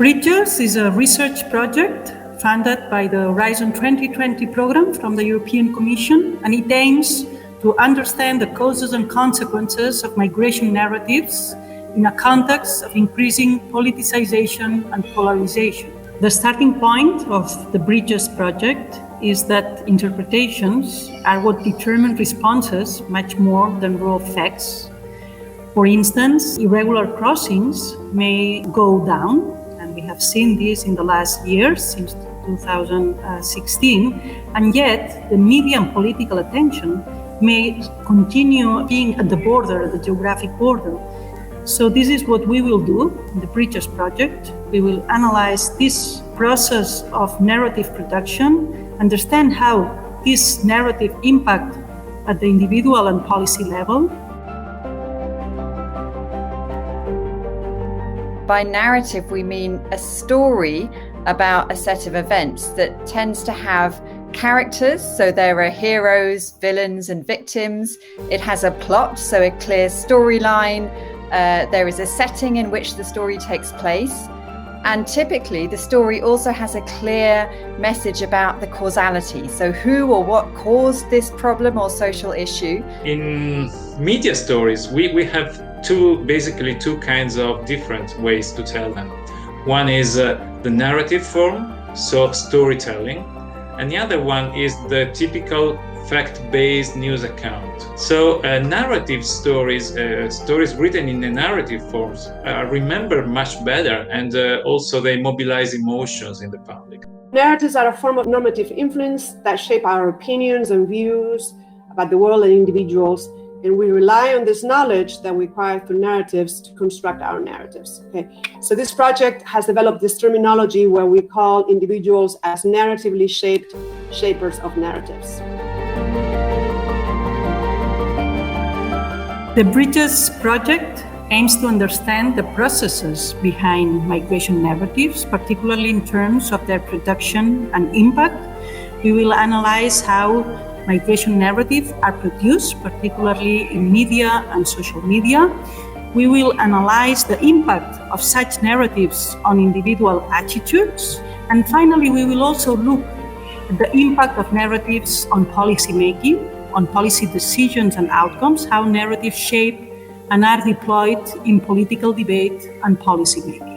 Bridges is a research project funded by the Horizon 2020 program from the European Commission, and it aims to understand the causes and consequences of migration narratives in a context of increasing politicization and polarisation. The starting point of the Bridges project is that interpretations are what determine responses much more than raw facts. For instance, irregular crossings may go down, and we have seen this in the last years, since 2016, and yet the media and political attention may continue being at the border, the geographic border. So this is what we will do in the Bridges project. We will analyze this process of narrative production, understand how this narrative impact at the individual and policy level. By narrative, we mean a story about a set of events that tends to have characters, so there are heroes, villains, and victims. It has a plot, so a clear storyline. There is a setting in which the story takes place. And typically, the story also has a clear message about the causality. So who or what caused this problem or social issue? In media stories, we have basically two kinds of different ways to tell them. One is the narrative form, so storytelling, and the other one is the typical fact-based news account. So narrative stories written in the narrative forms are remembered much better, and also they mobilize emotions in the public. Narratives are a form of normative influence that shape our opinions and views about the world and individuals, and we rely on this knowledge that we acquire through narratives to construct our narratives. Okay, so this project has developed this terminology where we call individuals as narratively shaped shapers of narratives. The Bridges project aims to understand the processes behind migration narratives, particularly in terms of their production and impact. We will analyze how migration narratives are produced, particularly in media and social media. We will analyze the impact of such narratives on individual attitudes. And finally, we will also look at the impact of narratives on policy making, on policy decisions and outcomes, how narratives shape and are deployed in political debate and policy making.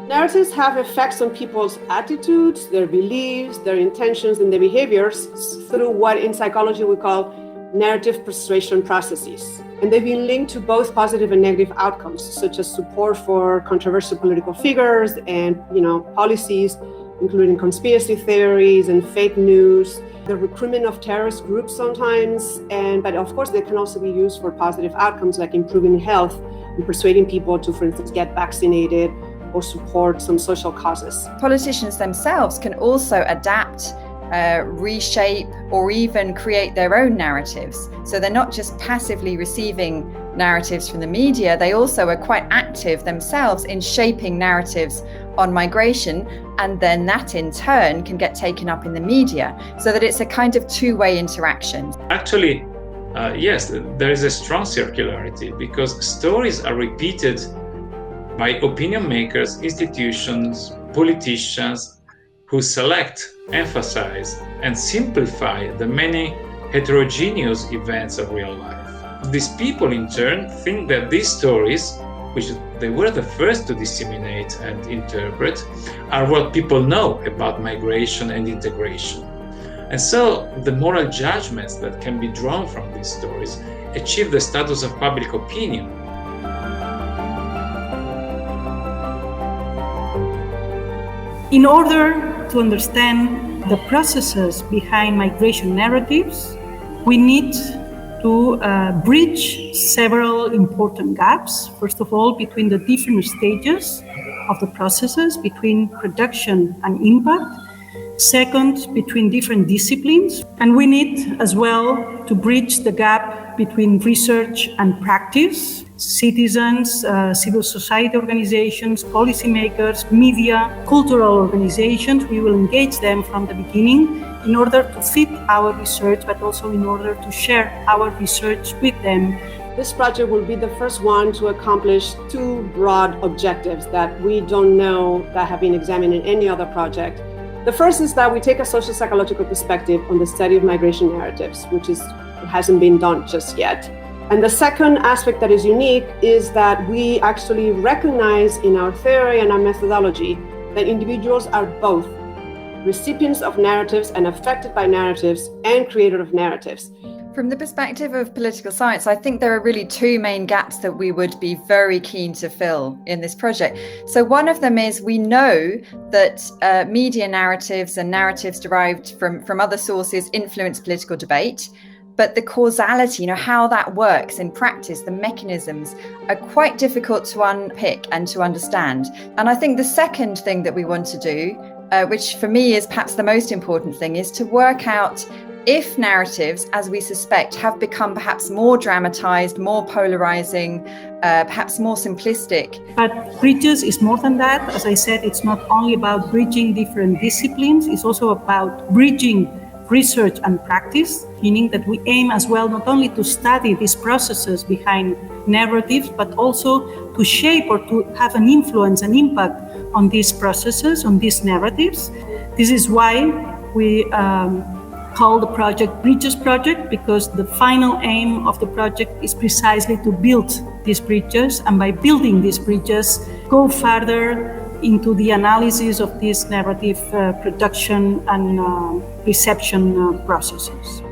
Narratives have effects on people's attitudes, their beliefs, their intentions, and their behaviors through what in psychology we call narrative persuasion processes. And they've been linked to both positive and negative outcomes, such as support for controversial political figures and, policies, including conspiracy theories and fake news, the recruitment of terrorist groups sometimes, but of course they can also be used for positive outcomes like improving health and persuading people to, for instance, get vaccinated or support some social causes. Politicians themselves can also adapt, reshape, or even create their own narratives. So they're not just passively receiving narratives from the media, they also are quite active themselves in shaping narratives on migration, and then that in turn can get taken up in the media, so that it's a kind of two-way interaction. Actually, yes, there is a strong circularity because stories are repeated by opinion makers, institutions, politicians who select, emphasize, and simplify the many heterogeneous events of real life. These people in turn think that these stories, which they were the first to disseminate and interpret, are what people know about migration and integration. And so the moral judgments that can be drawn from these stories achieve the status of public opinion. In order to understand the processes behind migration narratives, we need to bridge several important gaps. First of all, between the different stages of the processes, between production and impact. Second, between different disciplines. And we need as well to bridge the gap between research and practice. Citizens, civil society organizations, policymakers, media, cultural organizations, we will engage them from the beginning in order to fit our research, but also in order to share our research with them. This project will be the first one to accomplish two broad objectives that we don't know that have been examined in any other project. The first is that we take a social psychological perspective on the study of migration narratives, which hasn't been done just yet. And the second aspect that is unique is that we actually recognize in our theory and our methodology that individuals are both recipients of narratives and affected by narratives and creators of narratives. From the perspective of political science, I think there are really two main gaps that we would be very keen to fill in this project. So one of them is we know that media narratives and narratives derived from other sources influence political debate. But the causality, how that works in practice, the mechanisms are quite difficult to unpick and to understand. And I think the second thing that we want to do, which for me is perhaps the most important thing, is to work out if narratives, as we suspect, have become perhaps more dramatized, more polarizing, perhaps more simplistic. But Bridges is more than that. As I said, it's not only about bridging different disciplines, it's also about bridging research and practice, meaning that we aim as well not only to study these processes behind narratives, but also to shape or to have an influence, an impact on these processes, on these narratives. This is why we call the project Bridges Project, because the final aim of the project is precisely to build these bridges, and by building these bridges, go further into the analysis of this narrative production and reception processes.